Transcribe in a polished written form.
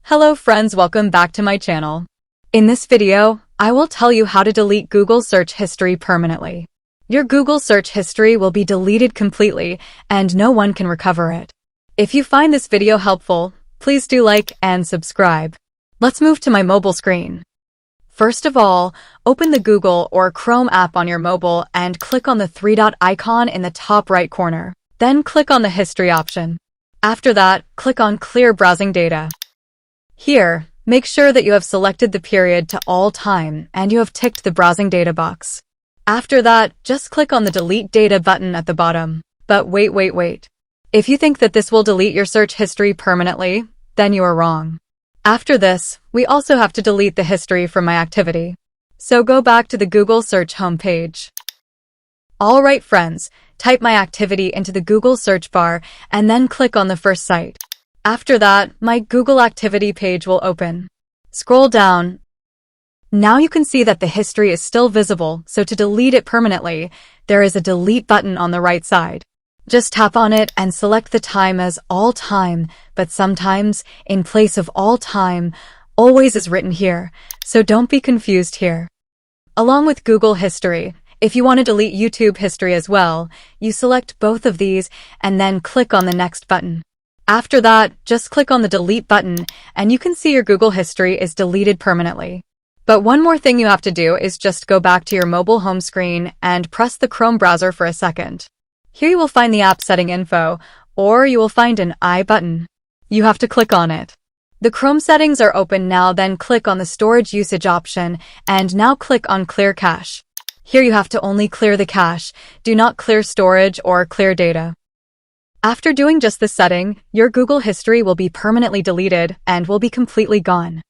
Hello friends, welcome back to my channel. In this video, I will tell you how to delete Google search history permanently. Your Google search history will be deleted completely and no one can recover it. If you find this video helpful, please do like and subscribe. Let's move to my mobile screen. First of all, open the Google or Chrome app on your mobile and click on the three-dot icon in the top right corner. Then click on the History option. After that, click on Clear Browsing Data. Here, make sure that you have selected the period to all time and you have ticked the Browsing Data box. After that, just click on the Delete Data button at the bottom. But wait. If you think that this will delete your search history permanently, then you are wrong. After this, we also have to delete the history from my activity. So go back to the Google search homepage. Alright friends, type my activity into the Google search bar and then click on the first site. After that, my Google activity page will open. Scroll down. Now you can see that the history is still visible, so to delete it permanently, there is a delete button on the right side. Just tap on it and select the time as all time, but sometimes, in place of all time, always is written here, so don't be confused here. Along with Google history, if you want to delete YouTube history as well, you select both of these and then click on the next button. After that, just click on the delete button and you can see your Google history is deleted permanently. But one more thing you have to do is just go back to your mobile home screen and press the Chrome browser for a second. Here you will find the app setting info, or you will find an I button. You have to click on it. The Chrome settings are open now, then click on the storage usage option and now click on Clear Cache. Here you have to only clear the cache, do not clear storage or clear data. After doing just this setting, your Google history will be permanently deleted and will be completely gone.